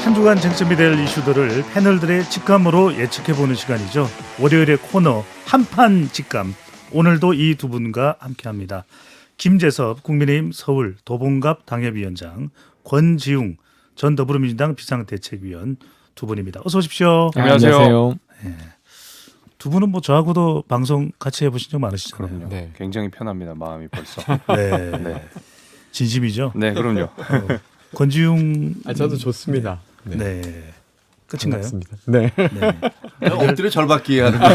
한 주간 쟁점이 될 이슈들을 패널들의 직감으로 예측해보는 시간이죠. 월요일의 코너 한판 직감. 오늘도 이 두 분과 함께합니다. 김재섭 국민의힘 서울 도봉갑 당협위원장, 권지웅 전 더불어민주당 비상대책위원 두 분입니다. 어서 오십시오. 안녕하세요. 네. 두 분은 뭐 저하고도 방송 같이 해보신 적 많으시잖아요. 그럼요. 네. 굉장히 편합니다. 마음이 벌써. 네. 네. 진심이죠. 네, 그럼요. 권지웅. 저도 좋습니다. 네. 끝인가요? 반갑습니다. 네. 네. 엎드려 절받기 하는 거.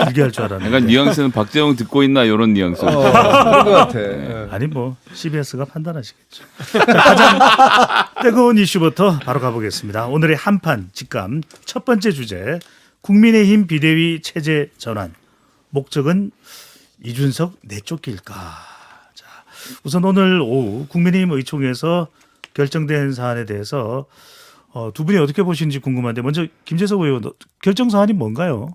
길게 할 줄 알았는데. 약간 뉘앙스는 박재홍 듣고 있나 이런 뉘앙스. 그런 것 같아. 아니 뭐 CBS가 판단하시겠죠. 자, 가장 뜨거운 이슈부터 바로 가보겠습니다. 오늘의 한판 직감 첫 번째 주제, 국민의힘 비대위 체제 전환. 목적은 이준석 내쫓길까. 자, 우선 오늘 오후 국민의힘 의총에서 결정된 사안에 대해서 두 분이 어떻게 보시는지 궁금한데, 먼저 김재섭 의원, 결정 사안이 뭔가요?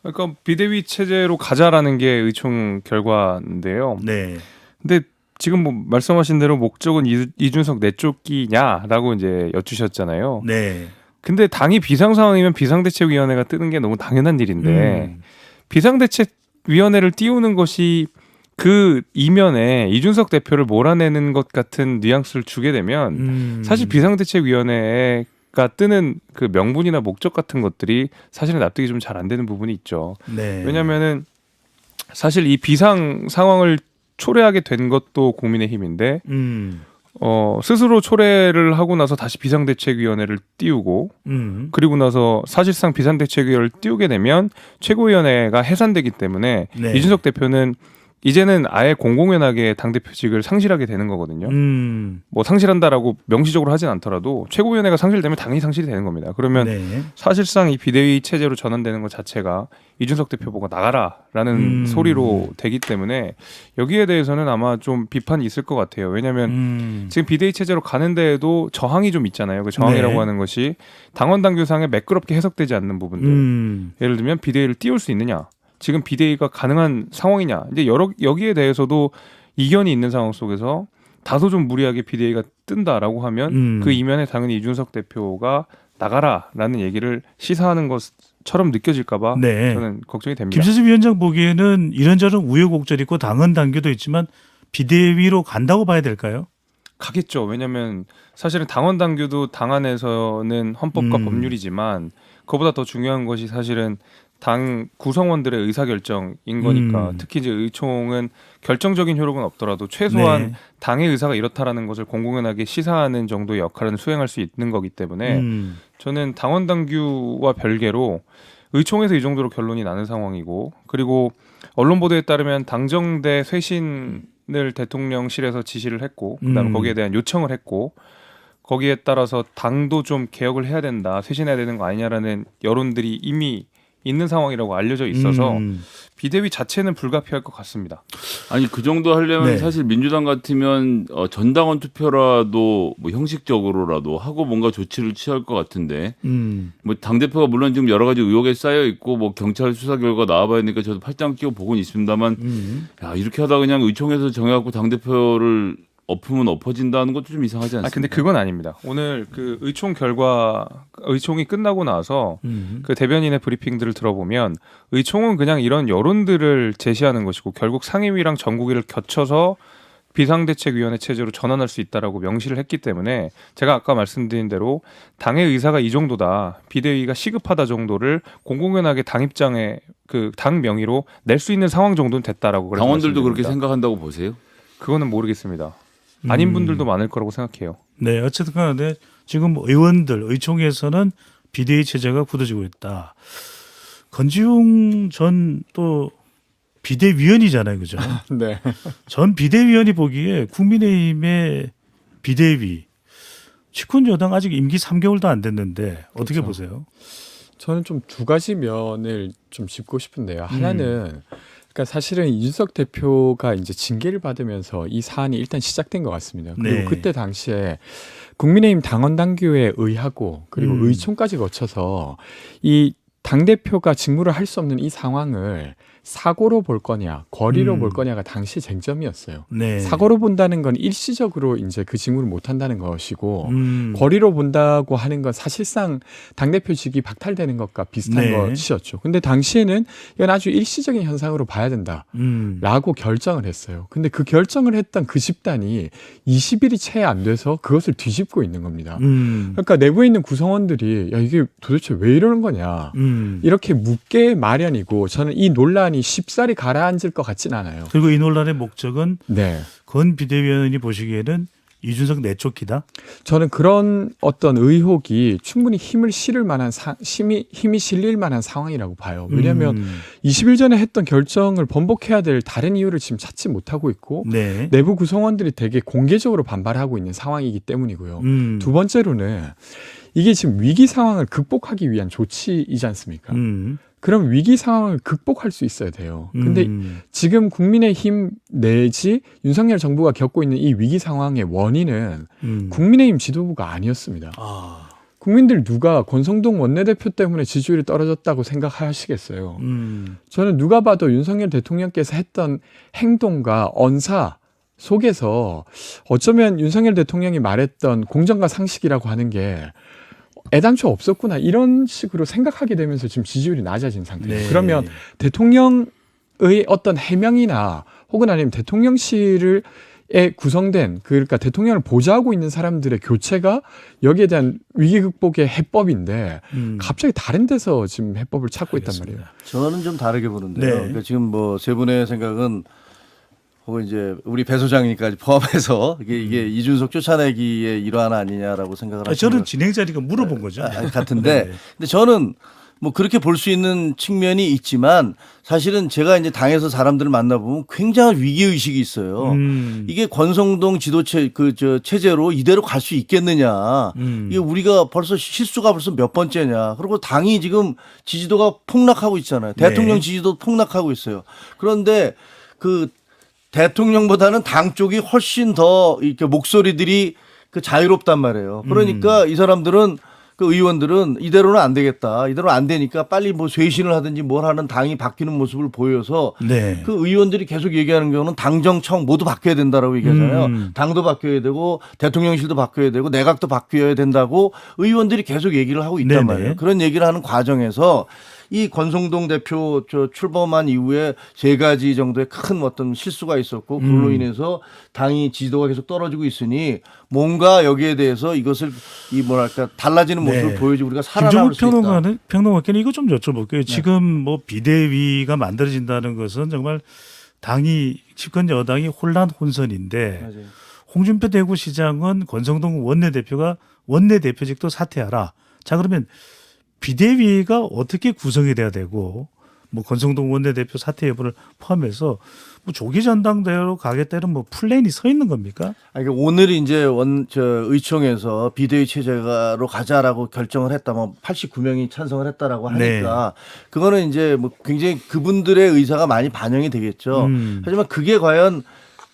그러니까 비대위 체제로 가자라는 게 의총 결과인데요. 네. 근데 지금 뭐 말씀하신 대로 목적은 이준석 내쫓기냐라고 이제 여쭈셨잖아요. 네. 근데 당이 비상 상황이면 비상대책위원회가 뜨는 게 너무 당연한 일인데 비상대책위원회를 띄우는 것이 그 이면에 이준석 대표를 몰아내는 것 같은 뉘앙스를 주게 되면 사실 비상대책위원회가 뜨는 그 명분이나 목적 같은 것들이 사실은 납득이 좀 잘 안 되는 부분이 있죠. 네. 왜냐하면은 사실 이 비상 상황을 초래하게 된 것도 국민의힘인데 스스로 초래를 하고 나서 다시 비상대책위원회를 띄우고 그리고 나서 사실상 비상대책위원회를 띄우게 되면 최고위원회가 해산되기 때문에 네. 이준석 대표는 이제는 아예 공공연하게 당대표직을 상실하게 되는 거거든요. 뭐 상실한다라고 명시적으로 하진 않더라도 최고위원회가 상실되면 당연히 상실이 되는 겁니다. 그러면 네. 사실상 이 비대위 체제로 전환되는 것 자체가 이준석 대표 보고 나가라라는 소리로 되기 때문에 여기에 대해서는 아마 좀 비판이 있을 것 같아요. 왜냐하면 지금 비대위 체제로 가는 데에도 저항이 좀 있잖아요. 그 저항이라고 네. 하는 것이 당원 당규상에 매끄럽게 해석되지 않는 부분들. 예를 들면 비대위를 띄울 수 있느냐, 지금 비대위가 가능한 상황이냐, 이제 여기에 대해서도 이견이 있는 상황 속에서 다소 좀 무리하게 비대위가 뜬다라고 하면 그 이면에 당연히 이준석 대표가 나가라라는 얘기를 시사하는 것처럼 느껴질까봐 네. 저는 걱정이 됩니다. 김재섭 위원장 보기에는 이런저런 우여곡절이 있고 당헌 당규도 있지만 비대위로 간다고 봐야 될까요? 가겠죠. 왜냐하면 사실은 당원 당규도 당 안에서는 헌법과 법률이지만 그보다 더 중요한 것이 사실은 당 구성원들의 의사결정인 거니까 특히 이제 의총은 결정적인 효력은 없더라도 최소한 네. 당의 의사가 이렇다라는 것을 공공연하게 시사하는 정도의 역할은 수행할 수 있는 거기 때문에 저는 당원 당규와 별개로 의총에서 이 정도로 결론이 나는 상황이고, 그리고 언론 보도에 따르면 당정대 쇄신을 대통령실에서 지시를 했고 그다음에 거기에 대한 요청을 했고 거기에 따라서 당도 좀 개혁을 해야 된다, 쇄신해야 되는 거 아니냐라는 여론들이 이미 있는 상황이라고 알려져 있어서 비대위 자체는 불가피할 것 같습니다. 아니 그 정도 하려면 네. 사실 민주당 같으면 전당원 투표라도 뭐 형식적으로라도 하고 뭔가 조치를 취할 것 같은데 뭐 당대표가 물론 지금 여러 가지 의혹에 쌓여 있고 뭐 경찰 수사 결과 나와봐야 하니까 저도 팔짱 끼고 보고는 있습니다만 야, 이렇게 하다 그냥 의총에서 정해갖고 당대표를 엎으면 엎어진다는 것도 좀 이상하지 않습니까? 근데 그건 아닙니다. 오늘 그 의총 결과, 의총이 끝나고 나서 그 대변인의 브리핑들을 들어보면 의총은 그냥 이런 여론들을 제시하는 것이고 결국 상임위랑 전국위를 거쳐서 비상대책위원회 체제로 전환할 수 있다라고 명시를 했기 때문에 제가 아까 말씀드린 대로 당의 의사가 이 정도다, 비대위가 시급하다 정도를 공공연하게 당 입장에 그 당 명의로 낼 수 있는 상황 정도는 됐다라고 그래서 당원들도 그렇게 말씀드립니다. 생각한다고 보세요? 그거는 모르겠습니다. 아닌 분들도 많을 거라고 생각해요. 네, 어쨌든 간에 지금 의원들 의총에서는 비대위 체제가 굳어지고 있다. 권지웅 전 또 비대위원이잖아요, 그죠? 네. 전 비대위원이 보기에 국민의힘의 비대위 집권 여당 아직 임기 3개월도 안 됐는데 어떻게 그렇죠. 보세요? 저는 좀 두 가지 면을 좀 짚고 싶은데요. 하나는 그러니까 사실은 이준석 대표가 이제 징계를 받으면서 이 사안이 일단 시작된 것 같습니다. 그리고 네. 그때 당시에 국민의힘 당원 당규에 의하고 그리고 의총까지 거쳐서 이 당대표가 직무를 할 수 없는 이 상황을 사고로 볼 거냐, 거리로 음. 볼 거냐가 당시 쟁점이었어요. 네. 사고로 본다는 건 일시적으로 이제 그 직무를 못 한다는 것이고 음. 거리로 본다고 하는 건 사실상 당대표직이 박탈되는 것과 비슷한 네. 것이었죠. 근데 당시에는 이건 아주 일시적인 현상으로 봐야 된다라고 음. 결정을 했어요. 근데 그 결정을 했던 그 집단이 20일이 채 안 돼서 그것을 뒤집고 있는 겁니다. 그러니까 내부에 있는 구성원들이 야 이게 도대체 왜 이러는 거냐 이렇게 묻게 마련이고 저는 이 논란이 쉽사리 가라앉을 것 같진 않아요. 그리고 이 논란의 목적은 네. 건 비대위원이 보시기에는 이준석 내쫓기다. 저는 그런 어떤 의혹이 충분히 힘을 실을 만한 힘이 실릴 만한 상황이라고 봐요. 왜냐하면 20일 전에 했던 결정을 번복해야 될 다른 이유를 지금 찾지 못하고 있고 네. 내부 구성원들이 되게 공개적으로 반발하고 있는 상황이기 때문이고요. 두 번째로는 이게 지금 위기 상황을 극복하기 위한 조치이지 않습니까? 그럼 위기 상황을 극복할 수 있어야 돼요. 근데 지금 국민의힘 내지 윤석열 정부가 겪고 있는 이 위기 상황의 원인은 국민의힘 지도부가 아니었습니다. 아. 국민들 누가 권성동 원내대표 때문에 지지율이 떨어졌다고 생각하시겠어요. 저는 누가 봐도 윤석열 대통령께서 했던 행동과 언사 속에서 어쩌면 윤석열 대통령이 말했던 공정과 상식이라고 하는 게 애당초 없었구나 이런 식으로 생각하게 되면서 지금 지지율이 낮아진 상태예요. 네. 그러면 대통령의 어떤 해명이나 혹은 아니면 대통령실에 구성된 그러니까 대통령을 보좌하고 있는 사람들의 교체가 여기에 대한 위기 극복의 해법인데 갑자기 다른 데서 지금 해법을 찾고 있단 말이에요. 저는 좀 다르게 보는데요. 네. 그러니까 지금 뭐 세 분의 생각은 혹은 이제 우리 배 소장님까지 포함해서 이게 이준석 쫓아내기의 일환 아니냐라고 생각을 하시는 저는 진행자니까 물어본 거죠. 같은데, 네. 근데 저는 뭐 그렇게 볼 수 있는 측면이 있지만 사실은 제가 이제 당에서 사람들을 만나보면 굉장한 위기 의식이 있어요. 이게 권성동 지도체 체제로 이대로 갈 수 있겠느냐. 이게 우리가 벌써 실수가 벌써 몇 번째냐. 그리고 당이 지금 지지도가 폭락하고 있잖아요. 대통령 네. 지지도 폭락하고 있어요. 그런데 그 대통령보다는 당 쪽이 훨씬 더 이렇게 목소리들이 그 자유롭단 말이에요. 그러니까 이 사람들은 그 의원들은 이대로는 안 되겠다. 이대로 안 되니까 빨리 뭐 쇄신을 하든지 뭘 하는 당이 바뀌는 모습을 보여서 네. 그 의원들이 계속 얘기하는 경우는 당정청 모두 바뀌어야 된다라고 얘기하잖아요. 당도 바뀌어야 되고 대통령실도 바뀌어야 되고 내각도 바뀌어야 된다고 의원들이 계속 얘기를 하고 있단 네네. 말이에요. 그런 얘기를 하는 과정에서 이 권성동 대표 출범한 이후에 3가지 정도의 큰 어떤 실수가 있었고 그걸로 인해서 당이 지지도가 계속 떨어지고 있으니 뭔가 여기에 대해서 이것을 이 뭐랄까 달라지는 모습을 네. 보여주고 우리가 살아남을 수 있다. 평론가께는 이거 좀 여쭤볼게요. 지금 뭐 비대위가 만들어진다는 것은 정말 당이 집권 여당이 혼란 혼선인데 맞아요. 홍준표 대구시장은 권성동 원내대표가 원내대표직도 사퇴하라. 자 그러면 비대위가 어떻게 구성이 돼야 되고 뭐 권성동 원내대표 사퇴 여부를 포함해서 뭐 조기 전당대회로 가겠다는 뭐 플랜이 서 있는 겁니까? 아니, 그러니까 오늘 이제 의총에서 비대위 체제로 가자라고 결정을 했다. 뭐 89명이 찬성을 했다라고 하니까 그거는 이제 뭐 굉장히 그분들의 의사가 많이 반영이 되겠죠. 하지만 그게 과연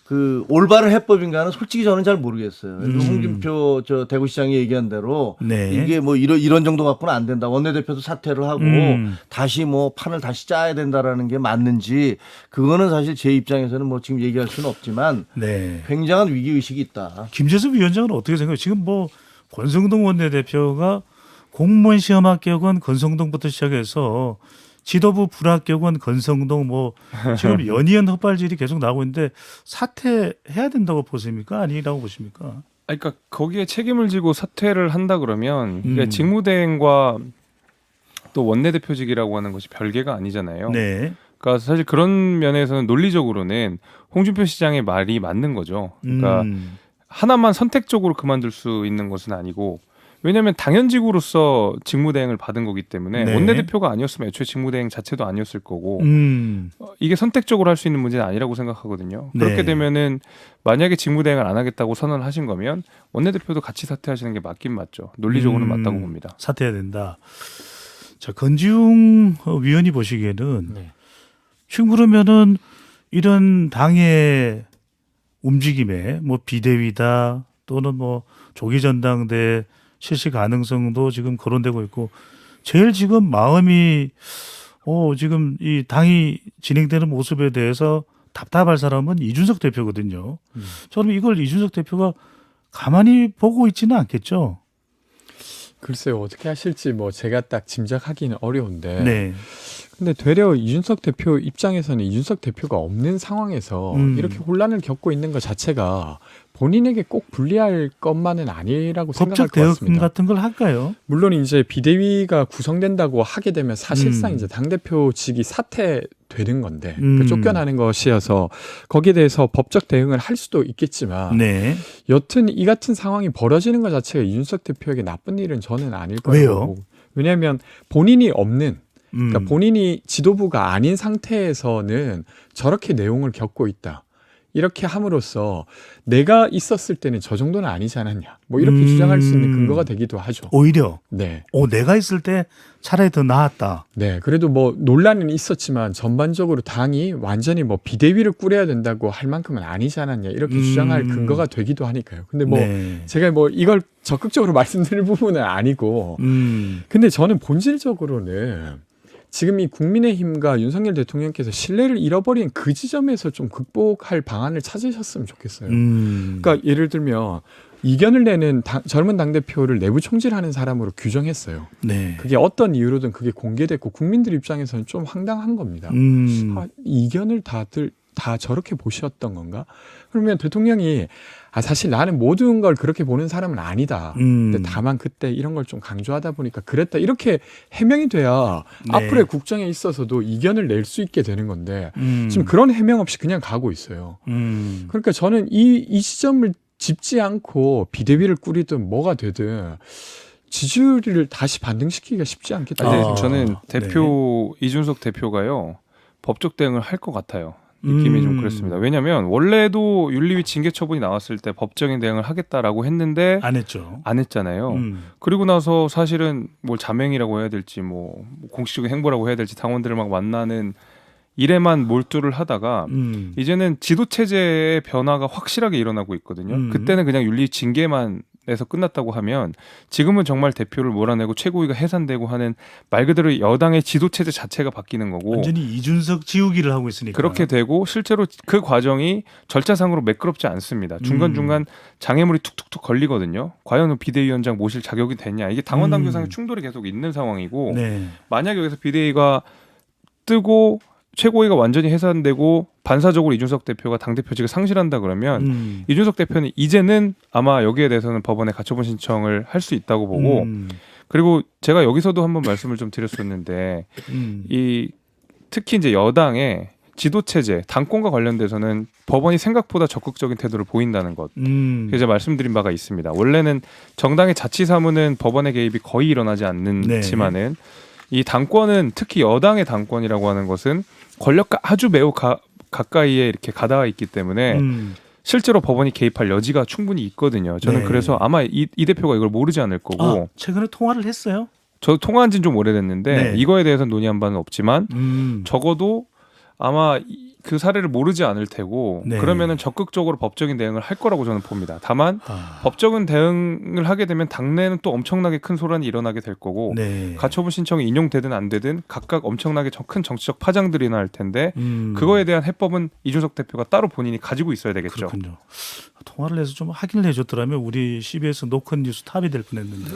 그 올바른 해법인가는 솔직히 저는 잘 모르겠어요. 홍준표 대구시장이 얘기한 대로 네. 이게 뭐 이런 정도 갖고는 안 된다. 원내대표도 사퇴를 하고 다시 뭐 판을 다시 짜야 된다라는 게 맞는지 그거는 사실 제 입장에서는 뭐 지금 얘기할 수는 없지만 네. 굉장한 위기 의식이 있다. 김재섭 위원장은 어떻게 생각해요? 지금 뭐 권성동 원내대표가 공무원 시험 합격은 권성동부터 시작해서 지도부 불합격은 권성동 뭐 지금 연이은 헛발질이 계속 나오고 있는데 사퇴해야 된다고 보십니까? 아니라고 보십니까? 그러니까 거기에 책임을 지고 사퇴를 한다 그러면 그러니까 직무대행과 또 원내대표직이라고 하는 것이 별개가 아니잖아요. 네. 그러니까 사실 그런 면에서는 논리적으로는 홍준표 시장의 말이 맞는 거죠. 그러니까 하나만 선택적으로 그만둘 수 있는 것은 아니고 왜냐하면 당연직으로서 직무대행을 받은 거기 때문에 네. 원내대표가 아니었으면 애초에 직무대행 자체도 아니었을 거고 이게 선택적으로 할 수 있는 문제는 아니라고 생각하거든요. 네. 그렇게 되면은 만약에 직무대행을 안 하겠다고 선언을 하신 거면 원내대표도 같이 사퇴하시는 게 맞긴 맞죠. 논리적으로는 맞다고 봅니다. 사퇴해야 된다. 자, 건지웅 위원이 보시기에는 지금 그러면은 이런 당의 움직임에 뭐 비대위다 또는 뭐 조기 전당대 실시 가능성도 지금 거론되고 있고 제일 지금 마음이 지금 이 당이 진행되는 모습에 대해서 답답할 사람은 이준석 대표거든요. 저는 이걸 이준석 대표가 가만히 보고 있지는 않겠죠. 글쎄요, 어떻게 하실지 뭐 제가 딱 짐작하기는 어려운데. 네. 근데 되려 이준석 대표 입장에서는 이준석 대표가 없는 상황에서 이렇게 혼란을 겪고 있는 것 자체가 본인에게 꼭 불리할 것만은 아니라고 생각할 법적 것 대응 같습니다. 같은 걸 할까요? 물론 이제 비대위가 구성된다고 하게 되면 사실상 음. 이제 당대표직이 사퇴되는 건데 음. 쫓겨나는 것이어서 거기에 대해서 법적 대응을 할 수도 있겠지만 네. 여튼 이 같은 상황이 벌어지는 것 자체가 이준석 대표에게 나쁜 일은 저는 아닐 거라고 왜요? 보고. 왜냐하면 본인이 없는 그러니까 음. 본인이 지도부가 아닌 상태에서는 저렇게 내용을 겪고 있다. 이렇게 함으로써 내가 있었을 때는 저 정도는 아니지 않았냐. 뭐 이렇게 주장할 수 있는 근거가 되기도 하죠. 오히려 네. 내가 있을 때 차라리 더 나았다. 네. 그래도 뭐 논란은 있었지만 전반적으로 당이 완전히 뭐 비대위를 꾸려야 된다고 할 만큼은 아니지 않았냐. 이렇게 주장할 근거가 되기도 하니까요. 근데 뭐 네. 제가 뭐 이걸 적극적으로 말씀드릴 부분은 아니고 근데 저는 본질적으로는 지금 이 국민의힘과 윤석열 대통령께서 신뢰를 잃어버린 그 지점에서 좀 극복할 방안을 찾으셨으면 좋겠어요. 그러니까 예를 들면 이견을 내는 젊은 당대표를 내부 총질하는 사람으로 규정했어요. 네. 그게 어떤 이유로든 그게 공개됐고 국민들 입장에서는 좀 황당한 겁니다. 이견을 다들 다 저렇게 보셨던 건가? 그러면 대통령이 사실 나는 모든 걸 그렇게 보는 사람은 아니다. 근데 다만 그때 이런 걸 좀 강조하다 보니까 그랬다. 이렇게 해명이 돼야 네. 앞으로의 국정에 있어서도 이견을 낼 수 있게 되는 건데 지금 그런 해명 없이 그냥 가고 있어요. 그러니까 저는 이 시점을 짚지 않고 비대위를 꾸리든 뭐가 되든 지지율을 다시 반등시키기가 쉽지 않겠다. 근데 저는 네. 이준석 대표가요 법적 대응을 할 것 같아요. 느낌이 좀 그렇습니다. 왜냐하면 원래도 윤리위 징계 처분이 나왔을 때 법적인 대응을 하겠다라고 했는데 안 했죠. 안 했잖아요. 그리고 나서 사실은 뭘 자맹이라고 해야 될지 뭐 공식적인 행보라고 해야 될지 당원들을 막 만나는 일에만 몰두를 하다가 이제는 지도 체제의 변화가 확실하게 일어나고 있거든요. 그때는 그냥 윤리 징계만 에서 끝났다고 하면 지금은 정말 대표를 몰아내고 최고위가 해산되고 하는 말 그대로 여당의 지도 체제 자체가 바뀌는 거고 완전히 이준석 지우기를 하고 있으니까. 그렇게 되고 실제로 그 과정이 절차상으로 매끄럽지 않습니다. 중간중간 장애물이 툭툭툭 걸리거든요. 과연 비대위원장 모실 자격이 되냐. 이게 당원 당규상의 충돌이 계속 있는 상황이고 네. 만약 여기서 비대위가 뜨고 최고위가 완전히 해산되고 반사적으로 이준석 대표가 당대표직을 상실한다 그러면 이준석 대표는 이제는 아마 여기에 대해서는 법원에 가처분 신청을 할 수 있다고 보고 그리고 제가 여기서도 한번 말씀을 좀 드렸었는데 이 특히 이제 여당의 지도체제, 당권과 관련돼서는 법원이 생각보다 적극적인 태도를 보인다는 것. 그래서 제가 말씀드린 바가 있습니다. 원래는 정당의 자치사무는 법원의 개입이 거의 일어나지 않지만은 이 당권은 특히 여당의 당권이라고 하는 것은 권력과 아주 매우 가까이에 이렇게 가닿아 있기 때문에 실제로 법원이 개입할 여지가 충분히 있거든요. 저는 네. 그래서 아마 이 대표가 이걸 모르지 않을 거고 최근에 통화를 했어요? 저도 통화한 지는 좀 오래됐는데 네. 이거에 대해서는 논의한 바는 없지만 적어도 아마 그 사례를 모르지 않을 테고 네. 그러면은 적극적으로 법적인 대응을 할 거라고 저는 봅니다. 다만 법적인 대응을 하게 되면 당내는 또 엄청나게 큰 소란이 일어나게 될 거고 네. 가처분 신청이 인용되든 안 되든 각각 엄청나게 큰 정치적 파장들이 날 텐데 그거에 대한 해법은 이준석 대표가 따로 본인이 가지고 있어야 되겠죠. 그렇군요. 통화를 해서 좀 확인을 해줬더라면 우리 CBS 노컷 뉴스 탑이 될 뻔했는데.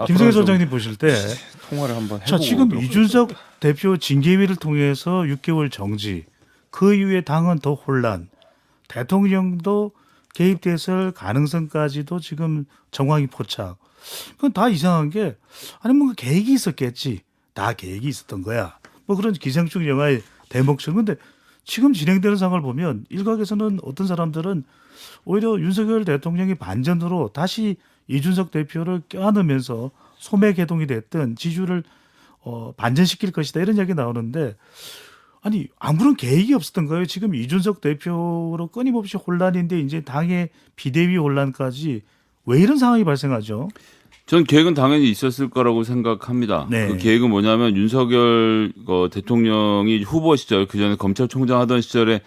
김성애 소장님 보실 때, 통화를 한번 해보고 자 지금 오도록 이준석 대표 징계위를 통해서 6개월 정지, 그 이후에 당은 더 혼란, 대통령도 개입됐을 가능성까지도 지금 정황이 포착. 그건 다 이상한 게 아니 뭔가 계획이 있었겠지. 다 계획이 있었던 거야. 뭐 그런 기생충 영화의 대목처럼. 근데 지금 진행되는 상황을 보면 일각에서는 어떤 사람들은 오히려 윤석열 대통령이 반전으로 다시 이준석 대표를 껴안으면서 소매개동이 됐던 지지율을 반전시킬 것이다 이런 이야기 나오는데 아니 아무런 계획이 없었던 거예요. 지금 이준석 대표로 끊임없이 혼란인데 이제 당의 비대위 혼란까지 왜 이런 상황이 발생하죠? 전 계획은 당연히 있었을 거라고 생각합니다. 네. 그 계획은 뭐냐면 윤석열 대통령이 후보 시절 그전에 검찰총장 하던 시절에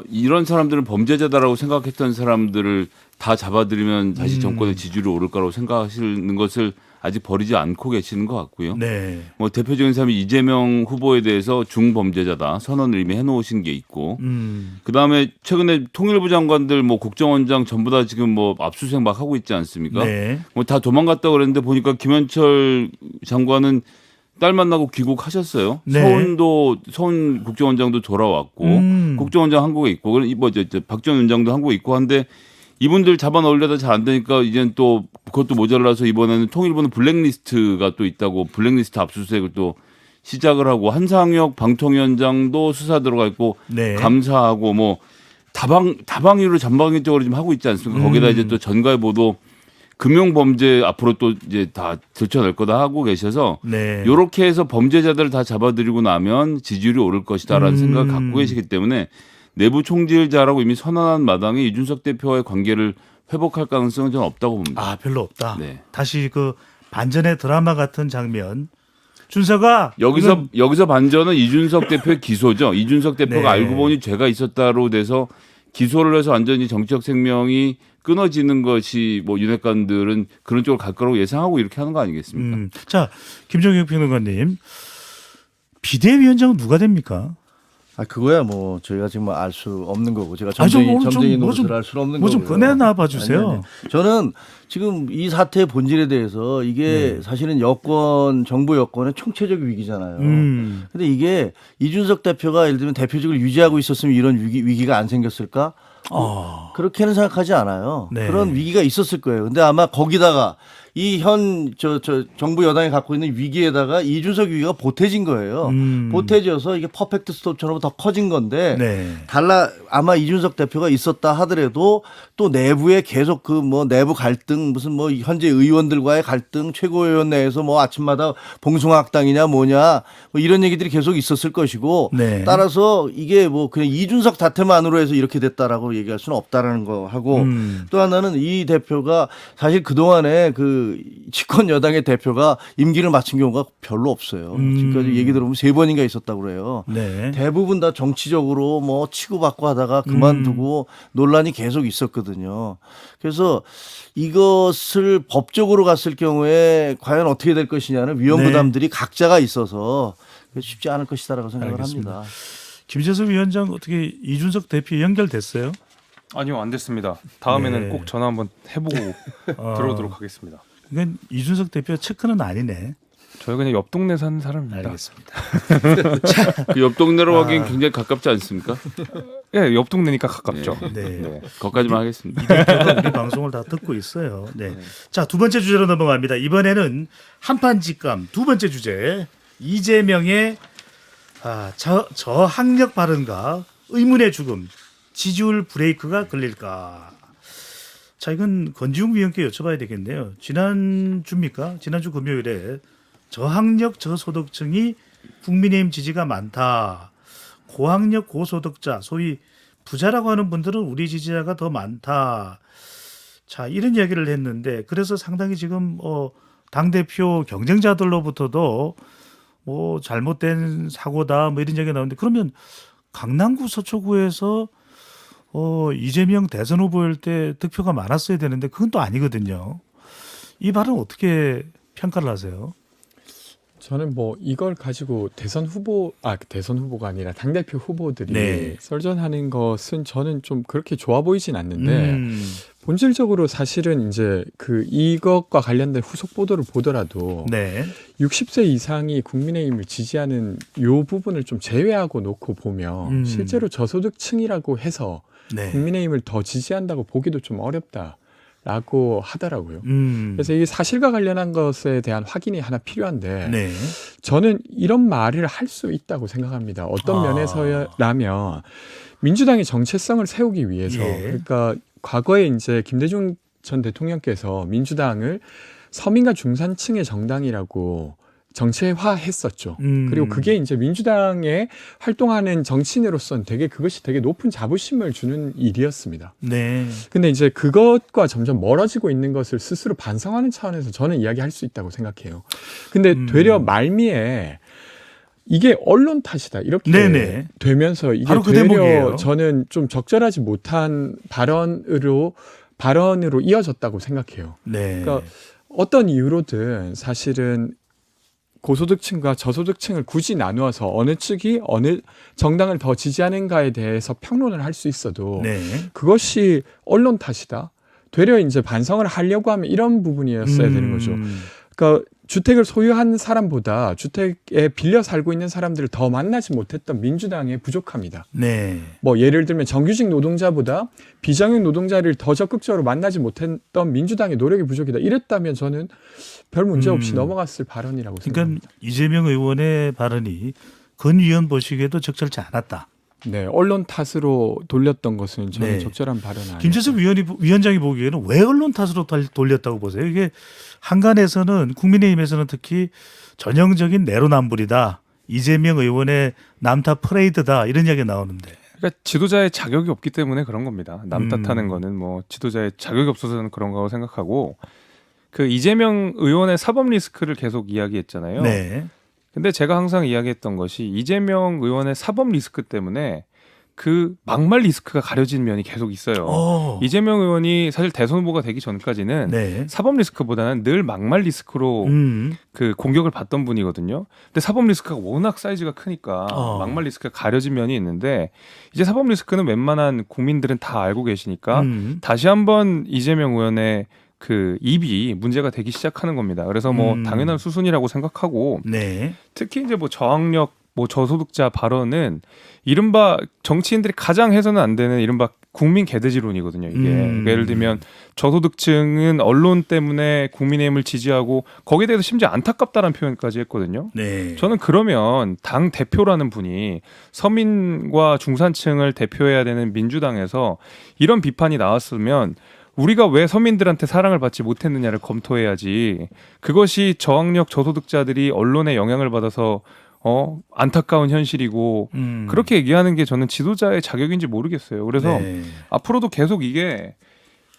이런 사람들은 범죄자다라고 생각했던 사람들을 다 잡아들이면 다시 정권의 지지율이 오를 거라고 생각하시는 것을 아직 버리지 않고 계시는 것 같고요. 네. 뭐 대표적인 사람이 이재명 후보에 대해서 중범죄자다 선언을 이미 해놓으신 게 있고, 그 다음에 최근에 통일부 장관들 뭐 국정원장 전부 다 지금 뭐 압수수색 막 하고 있지 않습니까? 네. 뭐 다 도망갔다 그랬는데 보니까 김현철 장관은 딸 만나고 귀국하셨어요. 네. 서훈 국정원장도 돌아왔고, 국정원장 한국에 있고, 박지원 원장도 한국에 있고 한데. 이분들 잡아 넣으려다 잘 안 되니까 이제는 또 그것도 모자라서 이번에는 통일부는 블랙리스트가 또 있다고 블랙리스트 압수수색을 또 시작을 하고 한상혁 방통위원장도 수사 들어가 있고 네. 감사하고 뭐 다방위로 전방위적으로 지금 하고 있지 않습니까? 거기다 이제 또 전가의 보도 금융범죄 앞으로 또 이제 다 들춰낼 거다 하고 계셔서 네. 이렇게 해서 범죄자들을 다 잡아들이고 나면 지지율이 오를 것이다라는 생각을 갖고 계시기 때문에 내부 총질자라고 이미 선언한 마당에 이준석 대표와의 관계를 회복할 가능성은 저는 없다고 봅니다. 아, 별로 없다. 네. 다시 그 반전의 드라마 같은 장면. 준서가 여기서 반전은 이준석 대표의 기소죠. 이준석 대표가 네. 알고 보니 죄가 있었다로 돼서 기소를 해서 완전히 정치적 생명이 끊어지는 것이 뭐 윤핵관들은 그런 쪽으로 갈 거라고 예상하고 이렇게 하는 거 아니겠습니까? 자, 김종혁 평론가님. 비대위원장은 누가 됩니까? 그거야 뭐 저희가 지금 알 수 없는 거고 제가 좀 점쟁이 뭐 노릇을 할 수는 없는 뭐 거고요. 좀 꺼내놔 봐주세요. 아니. 저는 지금 이 사태의 본질에 대해서 이게 사실은 정부 여권의 총체적 위기잖아요. 근데 이게 이준석 대표가 예를 들면 대표직을 유지하고 있었으면 이런 위기가 안 생겼을까? 그렇게는 생각하지 않아요. 네. 그런 위기가 있었을 거예요. 근데 아마 거기다가 이 정부 여당이 갖고 있는 위기에다가 이준석 위기가 보태진 거예요. 보태져서 이게 퍼펙트 스톱처럼 더 커진 건데 네. 아마 이준석 대표가 있었다 하더라도 또 내부에 계속 그 뭐 내부 갈등 무슨 뭐 현재 의원들과의 갈등 최고위원 내에서 뭐 아침마다 봉숭아학당이냐 뭐냐 뭐 이런 얘기들이 계속 있었을 것이고 네. 따라서 이게 뭐 그냥 이준석 자태만으로 해서 이렇게 됐다라고 얘기할 수는 없다라는 거 하고 또 하나는 이 대표가 사실 그동안에 그 집권 여당의 대표가 임기를 마친 경우가 별로 없어요. 지금까지 얘기 들어보면 3번인가 있었다고 그래요. 네. 대부분 다 정치적으로 뭐 치고받고 하다가 그만두고 논란이 계속 있었거든요. 그래서 이것을 법적으로 갔을 경우에 과연 어떻게 될 것이냐는 위험 네. 부담들이 각자가 있어서 쉽지 않을 것이다라고 생각을 알겠습니다. 합니다. 김재석 위원장 어떻게 이준석 대표 연결됐어요? 아니요, 안 됐습니다. 다음에는 네. 꼭 전화 한번 해보고 들어오도록 하겠습니다. 이건 이준석 대표 체크는 아니네. 저희 그냥 옆 동네 사는 사람입니다. 알겠습니다. 그 옆 동네로 가기엔 굉장히 가깝지 않습니까? 예, 옆 동네니까 가깝죠. 네. 네. 거기까지만 하겠습니다. 이 대표가 우리 방송을 다 듣고 있어요. 네. 자, 두 번째 주제로 넘어갑니다. 이번에는 한판 직감 두 번째 주제 이재명의 저항력 발언과 의문의 죽음 지지율 브레이크가 걸릴까? 자, 이건 권지웅 위원께 여쭤봐야 되겠네요. 지난주 금요일에 저학력 저소득층이 국민의힘 지지가 많다. 고학력 고소득자 소위 부자라고 하는 분들은 우리 지지자가 더 많다. 자, 이런 이야기를 했는데 그래서 상당히 지금 당대표 경쟁자들로부터도 뭐 잘못된 사고다 뭐 이런 얘기가 나오는데 그러면 강남구 서초구에서 이재명 대선 후보일 때 득표가 많았어야 되는데 그건 또 아니거든요. 이 발언 어떻게 평가를 하세요? 저는 뭐 이걸 가지고 대선 후보가 아니라 당대표 후보들이 네. 썰전하는 것은 저는 좀 그렇게 좋아 보이진 않는데 본질적으로 사실은 이제 이것과 관련된 후속 보도를 보더라도 네. 60세 이상이 국민의힘을 지지하는 요 부분을 좀 제외하고 놓고 보면 실제로 저소득층이라고 해서 네. 국민의힘을 더 지지한다고 보기도 좀 어렵다라고 하더라고요. 그래서 이 사실과 관련한 것에 대한 확인이 하나 필요한데 네. 저는 이런 말을 할 수 있다고 생각합니다. 어떤 면에서라면 민주당의 정체성을 세우기 위해서 예. 그러니까 과거에 이제 김대중 전 대통령께서 민주당을 서민과 중산층의 정당이라고 정체화했었죠. 그리고 그게 이제 민주당에 활동하는 정치인으로서는 그것이 되게 높은 자부심을 주는 일이었습니다. 네. 근데 이제 그것과 점점 멀어지고 있는 것을 스스로 반성하는 차원에서 저는 이야기할 수 있다고 생각해요. 근데 되려 말미에 이게 언론 탓이다 이렇게 네네. 되면서 이게 바로 그 되려 대목이에요. 저는 좀 적절하지 못한 발언으로 이어졌다고 생각해요. 네. 그러니까 어떤 이유로든 사실은 고소득층과 저소득층을 굳이 나누어서 어느 측이 어느 정당을 더 지지하는가에 대해서 평론을 할 수 있어도 네. 그것이 언론 탓이다. 되려 이제 반성을 하려고 하면 이런 부분이었어야 되는 거죠. 그러니까 주택을 소유한 사람보다 주택에 빌려 살고 있는 사람들을 더 만나지 못했던 민주당의 부족합니다. 네. 뭐 예를 들면 정규직 노동자보다 비정규직 노동자를 더 적극적으로 만나지 못했던 민주당의 노력이 부족이다. 이랬다면 저는 별 문제 없이 넘어갔을 발언이라고 그러니까 생각합니다. 이재명 의원의 발언이 권 위원 보시기에도 적절치 않았다. 네, 언론 탓으로 돌렸던 것은 저는 네. 적절한 발언 아니에요. 김재섭 위원장이 보기에는 왜 언론 탓으로 돌렸다고 보세요? 이게 한간에서는 국민의힘에서는 특히 전형적인 내로남불이다. 이재명 의원의 남탓 프레이드다. 이런 이야기가 나오는데. 그러니까 지도자의 자격이 없기 때문에 그런 겁니다. 남 탓하는 거는 뭐 지도자의 자격이 없어서는 그런 거라고 생각하고 그 이재명 의원의 사법 리스크를 계속 이야기했잖아요. 네. 근데 제가 항상 이야기했던 것이 이재명 의원의 사법 리스크 때문에 그 막말 리스크가 가려진 면이 계속 있어요. 이재명 의원이 사실 대선 후보가 되기 전까지는 네. 사법 리스크보다는 늘 막말 리스크로 그 공격을 받던 분이거든요. 근데 사법 리스크가 워낙 사이즈가 크니까 막말 리스크가 가려진 면이 있는데 이제 사법 리스크는 웬만한 국민들은 다 알고 계시니까 다시 한번 이재명 의원의 그 입이 문제가 되기 시작하는 겁니다. 그래서 뭐 당연한 수순이라고 생각하고 네. 특히 이제 뭐 저학력 뭐 저소득자 발언은 이른바 정치인들이 가장 해서는 안 되는 이른바 국민 개돼지론이거든요. 이게 그러니까 예를 들면 저소득층은 언론 때문에 국민의힘을 지지하고 거기에 대해서 심지어 안타깝다는 표현까지 했거든요. 네. 저는 그러면 당 대표라는 분이 서민과 중산층을 대표해야 되는 민주당에서 이런 비판이 나왔으면 우리가 왜 서민들한테 사랑을 받지 못했느냐를 검토해야지. 그것이 저학력 저소득자들이 언론에 영향을 받아서 안타까운 현실이고 그렇게 얘기하는 게 저는 지도자의 자격인지 모르겠어요. 그래서 네. 앞으로도 계속 이게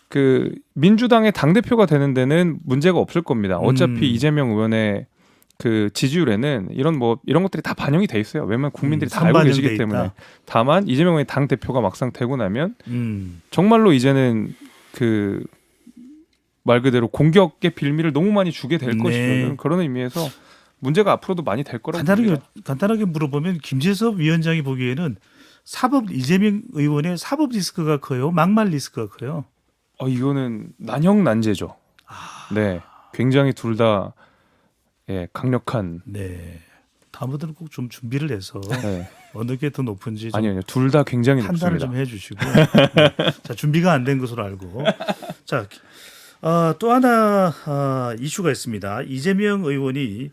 그 민주당의 당대표가 되는 데는 문제가 없을 겁니다. 어차피 이재명 의원의 그 지지율에는 이런 것들이 다 반영이 돼 있어요. 왜냐면 국민들이 다 알고 계시기 때문에. 다만 이재명 의원의 당대표가 막상 되고 나면 정말로 이제는 그 말 그대로 공격의 빌미를 너무 많이 주게 될 것이죠. 그런 의미에서 문제가 앞으로도 많이 될 거라고 간단하게 물어보면 김재섭 위원장이 보기에는 이재명 의원의 사법 리스크가 커요, 막말 리스크가 커요. 이거는 난형난제죠. 네, 굉장히 둘 다 강력한. 네. 다음부터는 꼭 좀 준비를 해서 네. 어느 게 더 높은지 좀 아니요, 둘 다 굉장히 판단을 높습니다. 좀 해주시고. 네. 자, 준비가 안 된 것으로 알고. 자, 또 하나 이슈가 있습니다. 이재명 의원이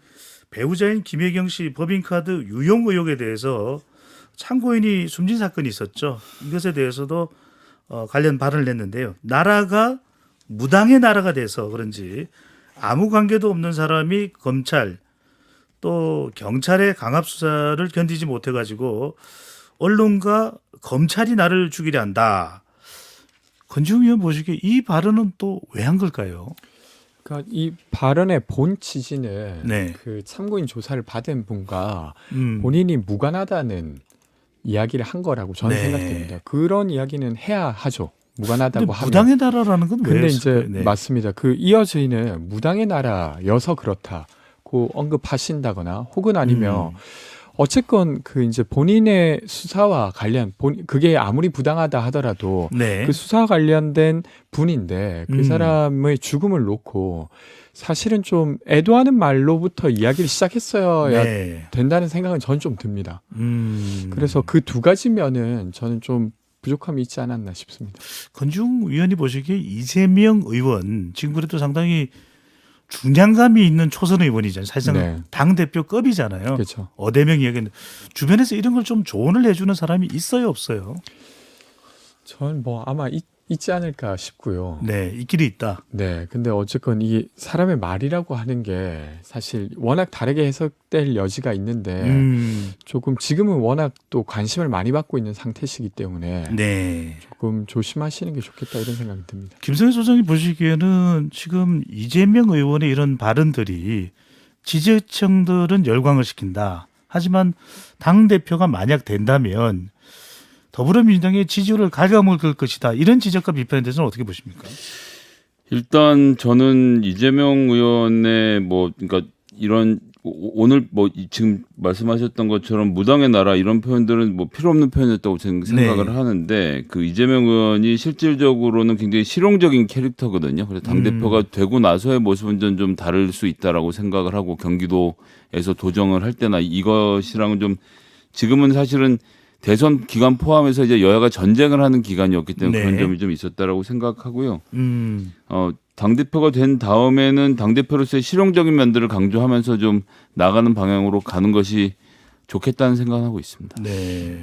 배우자인 김혜경 씨 법인카드 유용 의혹에 대해서 참고인이 숨진 사건이 있었죠. 이것에 대해서도 관련 발언을 냈는데요. 나라가 무당의 나라가 돼서 그런지 아무 관계도 없는 사람이 검찰 또 경찰의 강압 수사를 견디지 못해가지고 언론과 검찰이 나를 죽이려 한다. 권지웅 의원 보시기에 이 발언은 또 왜 한 걸까요? 그러니까 이 발언의 본 취지는 네. 그 참고인 조사를 받은 분과 본인이 무관하다는 이야기를 한 거라고 저는 네. 생각됩니다. 그런 이야기는 해야 하죠. 무관하다고 하면. 무당의 나라라는 건 왜? 근데 이제 맞습니다. 그 이어지는 무당의 나라여서 그렇다고 언급하신다거나 혹은 아니면 어쨌건 그 이제 본인의 수사와 관련 그게 아무리 부당하다 하더라도 네. 그 수사와 관련된 분인데 그 사람의 죽음을 놓고 사실은 좀 애도하는 말로부터 이야기를 시작했어야 네. 된다는 생각은 저는 좀 듭니다. 그래서 그 두 가지 면은 저는 좀 부족함이 있지 않았나 싶습니다. 권지웅 위원이 보시기에 이재명 의원 지금 그래도 상당히 중량감이 있는 초선 의원이잖아요. 사실상 네. 당대표급이잖아요. 그렇죠. 어대명 이야기는 주변에서 이런 걸 좀 조언을 해주는 사람이 있어요, 없어요? 저는 뭐 아마 있지 않을까 싶고요. 네, 있기는 있다. 네, 근데 어쨌건 이게 사람의 말이라고 하는 게 사실 워낙 다르게 해석될 여지가 있는데 조금 지금은 워낙 또 관심을 많이 받고 있는 상태시기 때문에 네. 조금 조심하시는 게 좋겠다 이런 생각이 듭니다. 김성현 소장이 보시기에는 지금 이재명 의원의 이런 발언들이 지지층들은 열광을 시킨다. 하지만 당 대표가 만약 된다면 더불어민주당의 지지율을 갉아먹을 것이다. 이런 지적과 비판에 대해서는 어떻게 보십니까? 일단 저는 이재명 의원의 그러니까 이런 오늘 지금 말씀하셨던 것처럼 무당의 나라 이런 표현들은 필요 없는 표현이었다고 저는 생각을 하는데 그 이재명 의원이 실질적으로는 굉장히 실용적인 캐릭터거든요. 그래서 당 대표가 되고 나서의 모습은 좀 다를 수 있다라고 생각을 하고 경기도에서 도정을 할 때나 이것이랑은 좀 지금은 사실은 대선 기간 포함해서 이제 여야가 전쟁을 하는 기간이었기 때문에 그런 점이 좀 있었다라고 생각하고요. 당대표가 된 다음에는 당대표로서의 실용적인 면들을 강조하면서 좀 나가는 방향으로 가는 것이 좋겠다는 생각을 하고 있습니다. 네.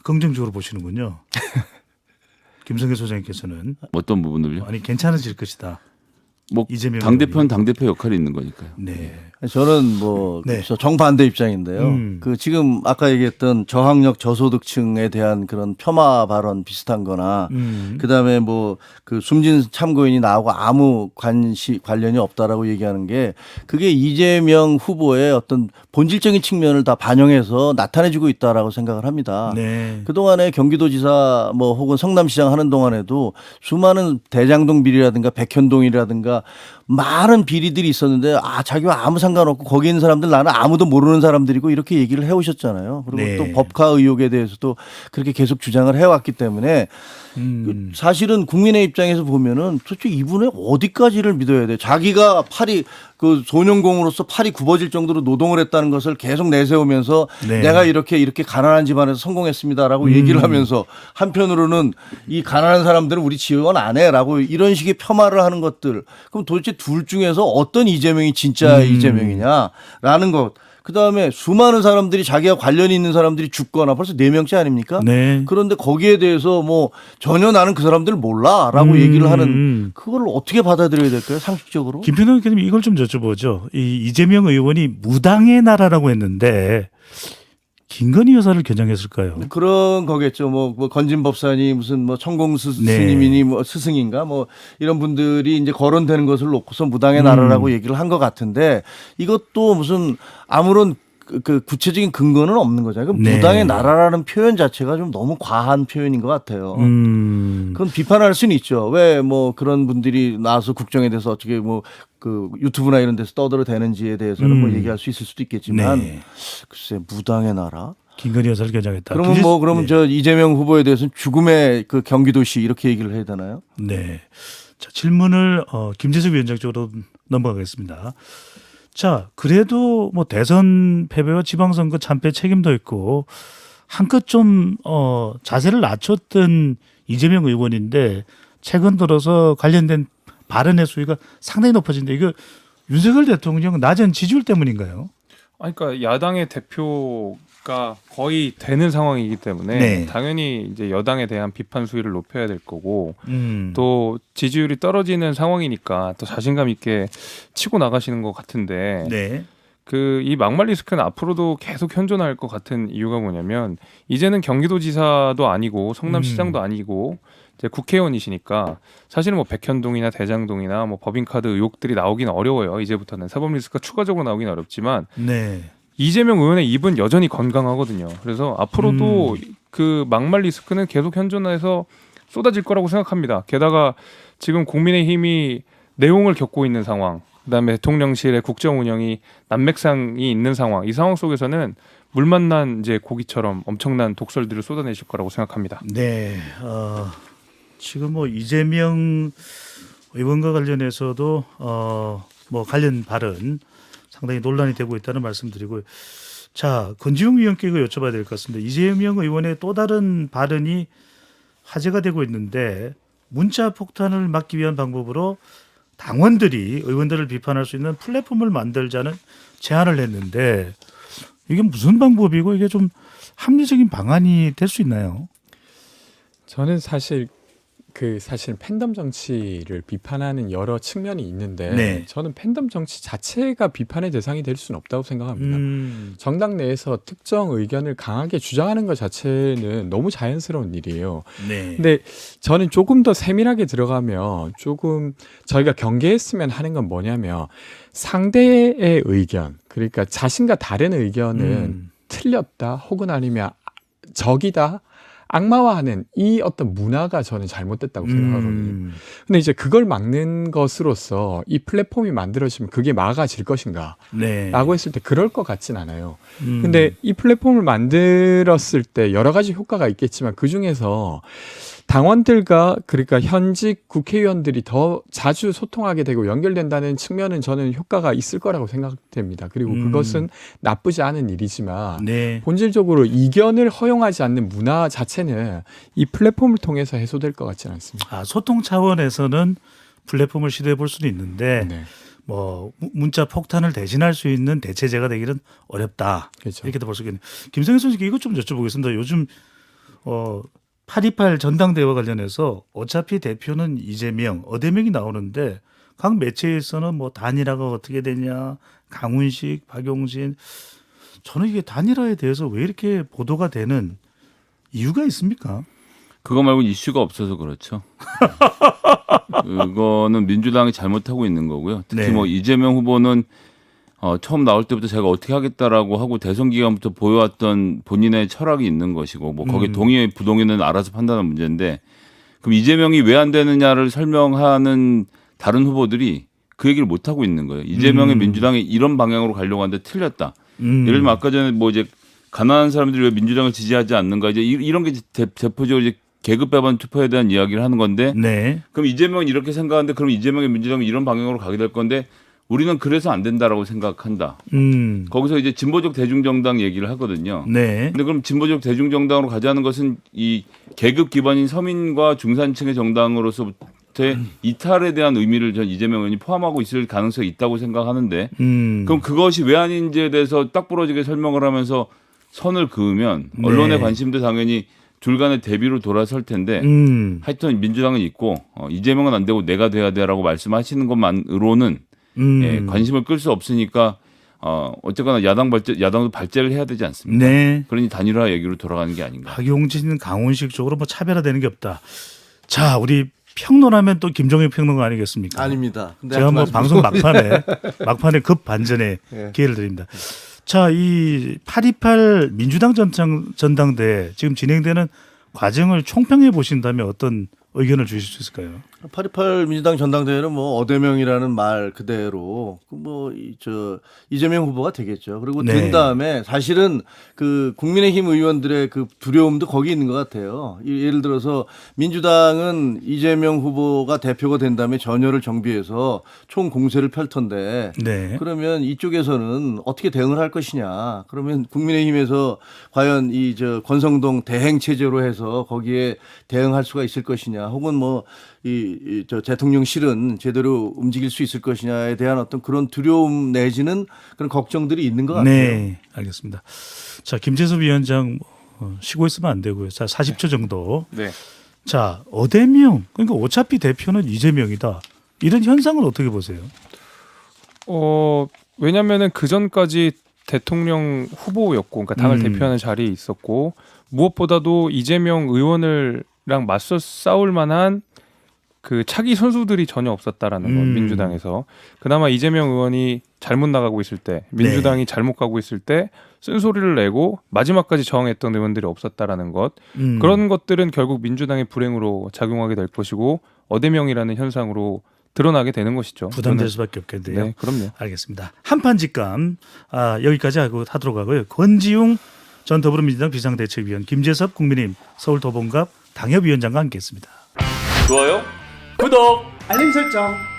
긍정적으로 보시는군요. 김성계 소장님께서는 어떤 부분을요? 아니 괜찮아질 것이다. 이재명 당대표는 당대표 역할이 있는 거니까요. 네. 저는 네. 정반대 입장인데요. 그 지금 아까 얘기했던 저학력 저소득층에 대한 그런 폄하 발언 비슷한 거나 그다음에 그 숨진 참고인이 나하고 아무 관련이 없다라고 얘기하는 게 그게 이재명 후보의 어떤 본질적인 측면을 다 반영해서 나타내주고 있다라고 생각을 합니다. 네. 그동안에 경기도지사 혹은 성남시장 하는 동안에도 수많은 대장동 비리라든가 백현동이라든가 많은 비리들이 있었는데 자기와 아무 상관없고 거기 있는 사람들 나는 아무도 모르는 사람들이고 이렇게 얘기를 해오셨잖아요. 그리고 네. 또 법카 의혹에 대해서도 그렇게 계속 주장을 해왔기 때문에 사실은 국민의 입장에서 보면은 도대체 이분의 어디까지를 믿어야 돼. 자기가 팔이 그 소년공으로서 팔이 굽어질 정도로 노동을 했다는 것을 계속 내세우면서 네. 내가 이렇게 가난한 집안에서 성공했습니다라고 얘기를 하면서 한편으로는 이 가난한 사람들은 우리 지원 안 해라고 이런 식의 폄하를 하는 것들. 그럼 도대체 둘 중에서 어떤 이재명이 진짜 이재명이냐라는 것. 그다음에 수많은 사람들이 자기와 관련이 있는 사람들이 죽거나 벌써 4명째 아닙니까? 네. 그런데 거기에 대해서 전혀 나는 그 사람들 몰라라고 얘기를 하는 그걸 어떻게 받아들여야 될까요? 상식적으로? 김평동 의원님 이걸 좀 여쭤보죠. 이재명 의원이 무당의 나라라고 했는데 김건희 여사를 겨냥했을까요? 그런 거겠죠. 건진 법사니 무슨 천공 네. 스님이니 스승인가 이런 분들이 이제 거론되는 것을 놓고서 무당의 나라라고 얘기를 한 것 같은데 이것도 무슨 아무런 그 구체적인 근거는 없는 거잖아요. 그럼 네. 무당의 나라라는 표현 자체가 좀 너무 과한 표현인 것 같아요. 그건 비판할 수는 있죠. 왜 그런 분들이 나와서 국정에 대해서 어떻게 그 유튜브나 이런 데서 떠들어대는지에 대해서는 얘기할 수 있을 수도 있겠지만 네. 글쎄 무당의 나라? 김건희 여사를 겨냥했다. 그러면 저 이재명 후보에 대해서는 죽음의 그 경기도시 이렇게 얘기를 해야 되나요? 네. 자, 질문을 김재석 위원장 쪽으로 넘어가겠습니다. 자, 그래도 대선 패배와 지방선거 참패 책임도 있고 한껏 좀 자세를 낮췄던 이재명 의원인데 최근 들어서 관련된 발언의 수위가 상당히 높아진다. 이거 윤석열 대통령 낮은 지지율 때문인가요? 그러니까 야당의 대표가 거의 되는 상황이기 때문에 네. 당연히 이제 여당에 대한 비판 수위를 높여야 될 거고 또 또 지지율이 떨어지는 상황이니까 더 자신감 있게 치고 나가시는 것 같은데 네. 이 막말 리스크는 앞으로도 계속 현존할 것 같은 이유가 뭐냐면 이제는 경기도지사도 아니고 성남시장도 아니고 이제 국회의원이시니까 사실은 백현동이나 대장동이나 법인카드 의혹들이 나오긴 어려워요. 이제부터는 사법 리스크가 추가적으로 나오긴 어렵지만 네. 이재명 의원의 입은 여전히 건강하거든요. 그래서 앞으로도 그 막말 리스크는 계속 현존해서 쏟아질 거라고 생각합니다. 게다가 지금 국민의힘이 내용을 겪고 있는 상황, 그다음에 대통령실의 국정 운영이 난맥상이 있는 상황, 이 상황 속에서는 물 만난 이제 고기처럼 엄청난 독설들을 쏟아내실 거라고 생각합니다. 네. 지금 이재명 의원과 관련해서도 관련 발언 상당히 논란이 되고 있다는 말씀드리고, 자, 권지웅 위원께 이거 여쭤봐야 될 것 같습니다. 이재명 의원의 또 다른 발언이 화제가 되고 있는데 문자 폭탄을 막기 위한 방법으로 당원들이 의원들을 비판할 수 있는 플랫폼을 만들자는 제안을 했는데 이게 무슨 방법이고 이게 좀 합리적인 방안이 될 수 있나요? 저는 사실 그 사실 팬덤 정치를 비판하는 여러 측면이 있는데 네. 저는 팬덤 정치 자체가 비판의 대상이 될 수는 없다고 생각합니다. 정당 내에서 특정 의견을 강하게 주장하는 것 자체는 너무 자연스러운 일이에요. 네. 근데 저는 조금 더 세밀하게 들어가면 조금 저희가 경계했으면 하는 건 뭐냐면 상대의 의견, 그러니까 자신과 다른 의견은 틀렸다 혹은 아니면 적이다, 악마화하는 이 어떤 문화가 저는 잘못됐다고 생각하거든요. 근데 이제 그걸 막는 것으로서 이 플랫폼이 만들어지면 그게 막아질 것인가? 네. 라고 했을 때 그럴 것 같진 않아요. 근데 이 플랫폼을 만들었을 때 여러 가지 효과가 있겠지만 그 중에서 당원들과 그러니까 현직 국회의원들이 더 자주 소통하게 되고 연결된다는 측면은 저는 효과가 있을 거라고 생각됩니다. 그리고 그것은 나쁘지 않은 일이지만 네. 본질적으로 이견을 허용하지 않는 문화 자체는 이 플랫폼을 통해서 해소될 것 같지는 않습니다. 아, 소통 차원에서는 플랫폼을 시도해 볼 수는 있는데 네. 뭐 문자 폭탄을 대신할 수 있는 대체제가 되기는 어렵다. 그렇죠. 이렇게도 볼 수 있겠네요. 김성현 선생님 이것 좀 여쭤보겠습니다. 요즘 8.28 전당대회와 관련해서 어차피 대표는 이재명, 어대명이 나오는데 각 매체에서는 뭐 단일화가 어떻게 되냐, 강훈식, 박용진. 저는 이게 단일화에 대해서 왜 이렇게 보도가 되는 이유가 있습니까? 그거 말고 이슈가 없어서 그렇죠. 그거는 민주당이 잘못하고 있는 거고요. 특히 네. 뭐 이재명 후보는 처음 나올 때부터 제가 어떻게 하겠다라고 하고 대선 기간부터 보여왔던 본인의 철학이 있는 것이고 뭐 거기에 동의 부동의는 알아서 판단하는 문제인데 그럼 이재명이 왜 안 되느냐를 설명하는 다른 후보들이 그 얘기를 못 하고 있는 거예요. 이재명의 민주당이 이런 방향으로 가려고 하는데 틀렸다. 예를 들면 아까 전에 뭐 이제 가난한 사람들이 왜 민주당을 지지하지 않는가 이제 이런 게 대표적으로 이제 계급 배반 투표에 대한 이야기를 하는 건데 네. 그럼 이재명은 이렇게 생각하는데 그럼 이재명의 민주당은 이런 방향으로 가게 될 건데 우리는 그래서 안 된다라고 생각한다. 거기서 이제 진보적 대중정당 얘기를 하거든요. 네. 근데 그럼 진보적 대중정당으로 가자는 것은 이 계급 기반인 서민과 중산층의 정당으로서부터 이탈에 대한 의미를 전 이재명 의원이 포함하고 있을 가능성이 있다고 생각하는데 그럼 그것이 왜 아닌지에 대해서 딱 부러지게 설명을 하면서 선을 그으면 언론의 네. 관심도 관심도 당연히 둘 간의 대비로 돌아설 텐데 하여튼 민주당은 있고 이재명은 안 되고 내가 돼야 돼라고 말씀하시는 것만으로는 예, 관심을 끌 수 없으니까 어쨌거나 야당도 발제를 해야 되지 않습니까? 네. 그러니 단일화 얘기로 돌아가는 게 아닌가. 박용진, 강훈식 쪽으로 뭐 차별화되는 게 없다. 자, 우리 평론하면 또 김종인 평론가 아니겠습니까? 아닙니다. 근데 제가 뭐 하지 방송 마십시오. 막판에 급 반전의 예. 기회를 드립니다. 자, 이 8.28 민주당 전당대회 지금 진행되는 과정을 총평해 보신다면 어떤 의견을 주실 수 있을까요? 8.28 민주당 전당대회는 뭐 어대명이라는 말 그대로 이재명 후보가 되겠죠. 그리고 네. 된 다음에 사실은 그 국민의힘 의원들의 그 두려움도 거기 있는 것 같아요. 예를 들어서 민주당은 이재명 후보가 대표가 된 다음에 전열을 정비해서 총 공세를 펼 텐데 네. 그러면 이쪽에서는 어떻게 대응을 할 것이냐. 그러면 국민의힘에서 과연 권성동 대행 체제로 해서 거기에 대응할 수가 있을 것이냐. 혹은 뭐 대통령실은 제대로 움직일 수 있을 것이냐에 대한 어떤 그런 두려움 내지는 그런 걱정들이 있는 것 같아요. 네, 알겠습니다. 자, 김재섭 위원장 쉬고 있으면 안 되고요. 자, 40초 정도. 네. 자, 어대명 그러니까 어차피 대표는 이재명이다. 이런 현상을 어떻게 보세요? 왜냐면은 그 전까지 대통령 후보였고, 그러니까 당을 대표하는 자리에 있었고, 무엇보다도 이재명 의원을랑 맞서 싸울 만한 그 차기 선수들이 전혀 없었다라는 건 민주당에서. 그나마 이재명 의원이 잘못 나가고 있을 때, 민주당이 잘못 가고 있을 때 쓴소리를 내고 마지막까지 저항했던 의원들이 없었다라는 것. 그런 것들은 결국 민주당의 불행으로 작용하게 될 것이고 어대명이라는 현상으로 드러나게 되는 것이죠. 부담될 수밖에 없겠네요. 네, 그럼요. 알겠습니다. 한판 직감 여기까지 하도록 하고요. 권지웅 전 더불어민주당 비상대책위원, 김재섭 국민의힘 서울도봉갑 당협위원장과 함께했습니다. 좋아요? 구독, 알림 설정.